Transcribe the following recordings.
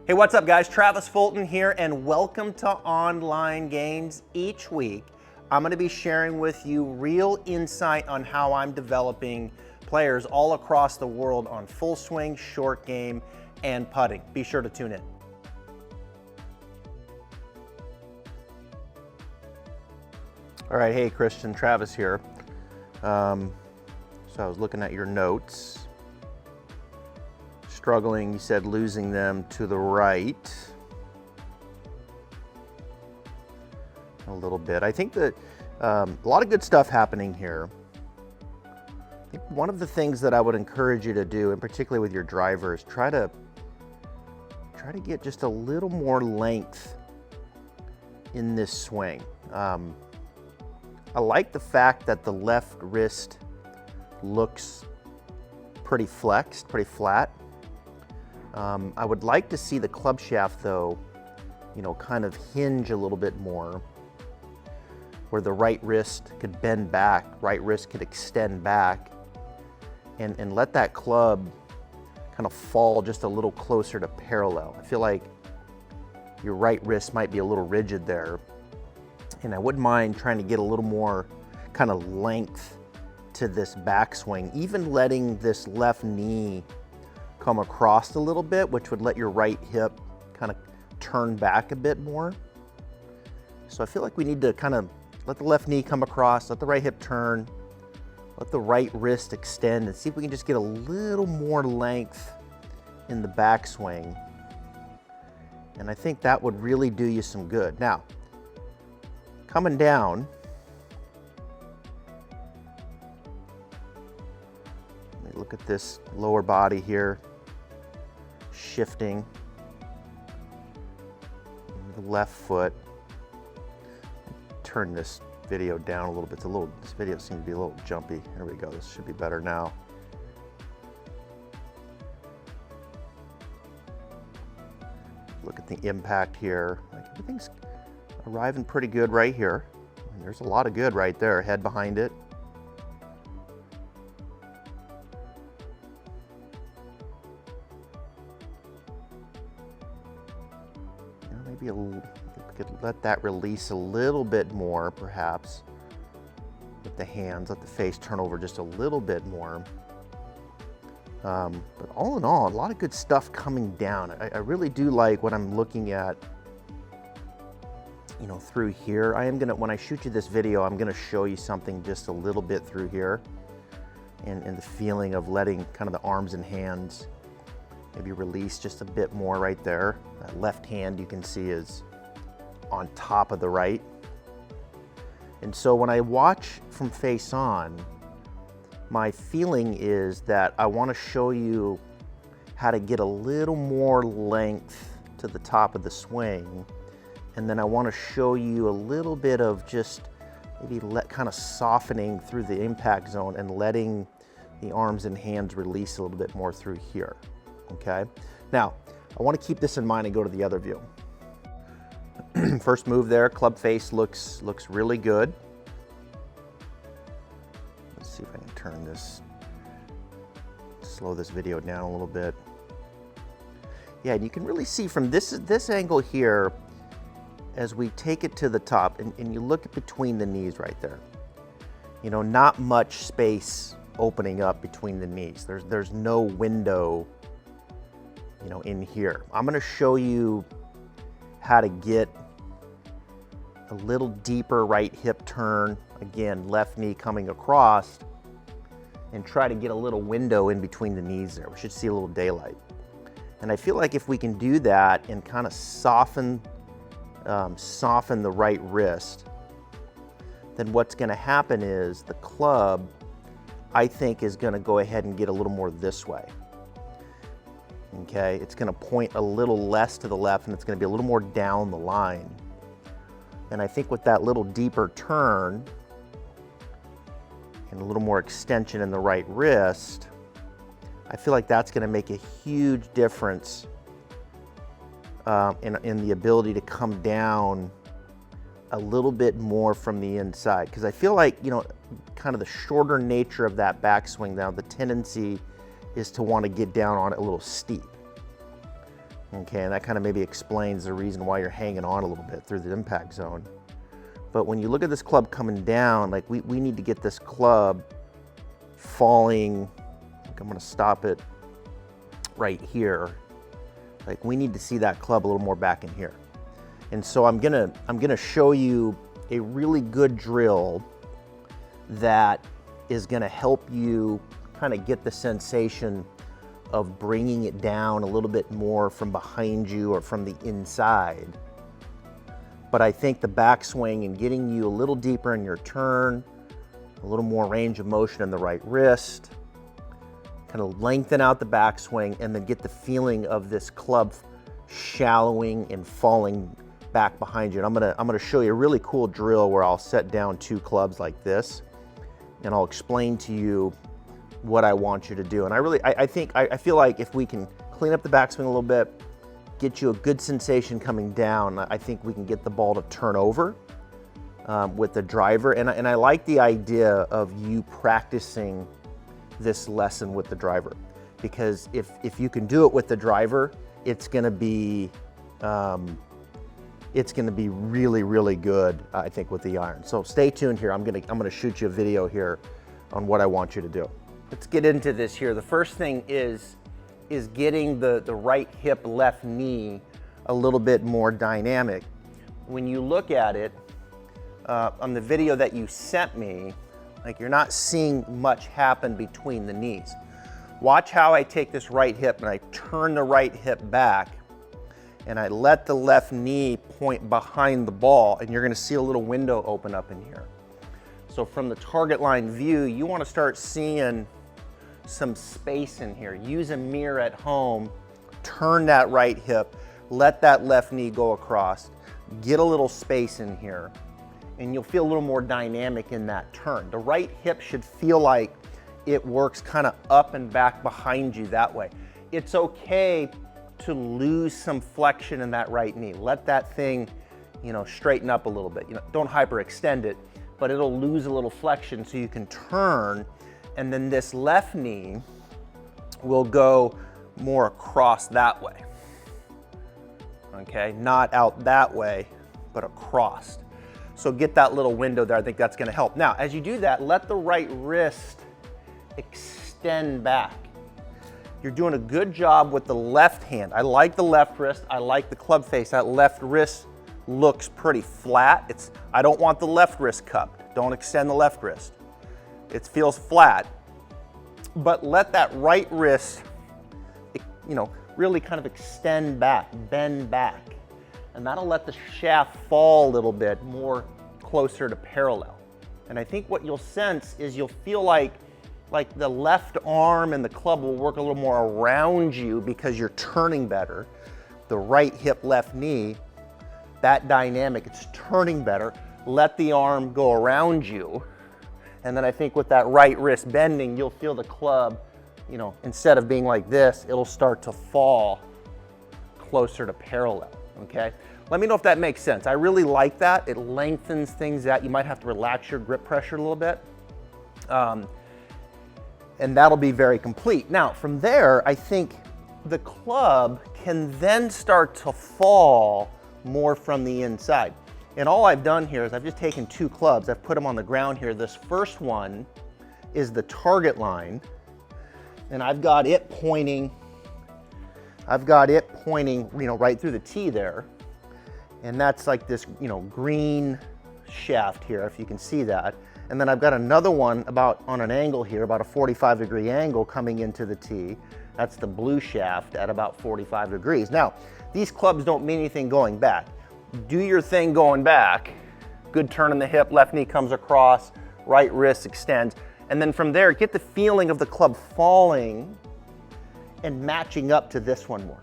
Hey, what's up guys? Travis Fulton here and welcome to Online Gainz. Each week, I'm gonna be sharing with you real insight on how I'm developing players all across the world on full swing, short game, and putting. Be sure to tune in. All right, hey Christian, Travis here. So I was looking at your notes. Struggling, you said losing them to the right a little bit. I think that a lot of good stuff happening here. I think one of the things that I would encourage you to do, and particularly with your drivers, try to get just a little more length in this swing. I like the fact that the left wrist looks pretty flexed, pretty flat. I would like to see the club shaft though, kind of hinge a little bit more, where the right wrist could bend back, right wrist could extend back, and let that club kind of fall just a little closer to parallel. I feel like your right wrist might be a little rigid there, and I wouldn't mind trying to get a little more kind of length to this backswing, even letting this left knee come across a little bit, which would let your right hip kind of turn back a bit more. So I feel like we need to kind of let the left knee come across, let the right hip turn, let the right wrist extend, and see if we can just get a little more length in the backswing. And I think that would really do you some good. Now, coming down, let me look at this lower body here. Shifting the left foot. Turn this video down a little bit. This video seems to be a little jumpy. There we go. This should be better now. Look at the impact here. Like everything's arriving pretty good right here. And there's a lot of good right there. Head behind it. Maybe we could let that release a little bit more, perhaps, with the hands, let the face turn over just a little bit more. But all in all, a lot of good stuff coming down. I really do like what I'm looking at, through here. When I shoot you this video, I'm gonna show you something just a little bit through here, and the feeling of letting kind of the arms and hands maybe release just a bit more right there. That left hand you can see is on top of the right. And so when I watch from face on, my feeling is that I want to show you how to get a little more length to the top of the swing. And then I want to show you a little bit of just maybe kind of softening through the impact zone and letting the arms and hands release a little bit more through here. Okay, now I want to keep this in mind and go to the other view. First move there, club face looks really good. Let's see if I can turn this, slow this video down a little bit. Yeah, and you can really see from this angle here, as we take it to the top, and you look at between the knees right there. Not much space opening up between the knees. There's no window in here. I'm going to show you how to get a little deeper right hip turn. Again, left knee coming across, and try to get a little window in between the knees there. We should see a little daylight. And I feel like if we can do that and kind of soften the right wrist, then what's going to happen is the club, I think, is going to go ahead and get a little more this way. Okay, it's going to point a little less to the left, and it's going to be a little more down the line. And I think with that little deeper turn and a little more extension in the right wrist, I feel like that's going to make a huge difference in the ability to come down a little bit more from the inside. Because I feel like, kind of the shorter nature of that backswing now, the tendency is to want to get down on it a little steep. Okay, and that kind of maybe explains the reason why you're hanging on a little bit through the impact zone. But when you look at this club coming down, like we need to get this club falling. Like I'm gonna stop it right here. Like we need to see that club a little more back in here. And so I'm gonna show you a really good drill that is gonna help you kind of get the sensation of bringing it down a little bit more from behind you or from the inside. But I think the backswing and getting you a little deeper in your turn, a little more range of motion in the right wrist, kind of lengthen out the backswing and then get the feeling of this club shallowing and falling back behind you. And I'm gonna show you a really cool drill where I'll set down 2 clubs like this and I'll explain to you what I want you to do. And I feel like if we can clean up the backswing a little bit, get you a good sensation coming down, I think we can get the ball to turn over with the driver. And I like the idea of you practicing this lesson with the driver, because if you can do it with the driver, it's gonna be really, really good, I think, with the iron. So stay tuned here. I'm gonna shoot you a video here on what I want you to do. Let's get into this here. The first thing is getting the right hip, left knee a little bit more dynamic. When you look at it on the video that you sent me, like you're not seeing much happen between the knees. Watch how I take this right hip and I turn the right hip back and I let the left knee point behind the ball, and you're gonna see a little window open up in here. So from the target line view, you wanna start seeing some space in here. Use a mirror at home, turn that right hip, let that left knee go across, get a little space in here, and you'll feel a little more dynamic in that turn. The right hip should feel like it works kind of up and back behind you that way. It's okay to lose some flexion in that right knee. Let that thing, straighten up a little bit. Don't hyperextend it, but it'll lose a little flexion so you can turn, and then this left knee will go more across that way. Okay, not out that way, but across. So get that little window there. I think that's gonna help. Now, as you do that, let the right wrist extend back. You're doing a good job with the left hand. I like the left wrist. I like the club face. That left wrist looks pretty flat. I don't want the left wrist cupped. Don't extend the left wrist. It feels flat. But let that right wrist, really kind of extend back, bend back. And that'll let the shaft fall a little bit more closer to parallel. And I think what you'll sense is you'll feel like the left arm and the club will work a little more around you because you're turning better. The right hip, left knee, that dynamic, it's turning better. Let the arm go around you. And then I think with that right wrist bending, you'll feel the club, instead of being like this, it'll start to fall closer to parallel, okay? Let me know if that makes sense. I really like that. It lengthens things out. You might have to relax your grip pressure a little bit. And that'll be very complete. Now, from there, I think the club can then start to fall more from the inside. And all I've done here is I've just taken 2 clubs, I've put them on the ground here. This first one is the target line, and I've got it pointing, right through the tee there. And that's like this, green shaft here, if you can see that. And then I've got another one on an angle here, about a 45-degree angle coming into the tee. That's the blue shaft at about 45 degrees. Now, these clubs don't mean anything going back. Do your thing going back. Good turn in the hip, left knee comes across, right wrist extends. And then from there, get the feeling of the club falling and matching up to this one more.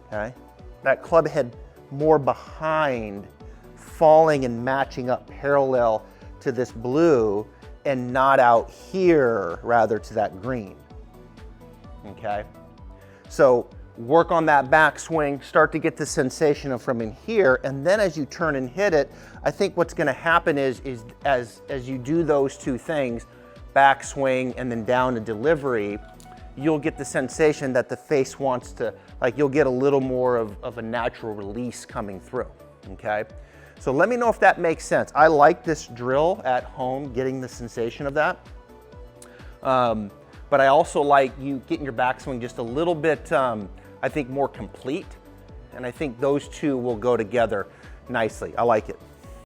Okay? That club head more behind, falling and matching up parallel to this blue and not out here, rather to that green. Okay? So work on that backswing, start to get the sensation of from in here, and then as you turn and hit it, I think what's gonna happen is as you do those 2 things, backswing and then down to delivery, you'll get the sensation that the face wants to like you'll get a little more of a natural release coming through, okay? So let me know if that makes sense. I like this drill at home, getting the sensation of that. But I also like you getting your backswing just a little bit, I think, more complete. And I think those two will go together nicely. I like it.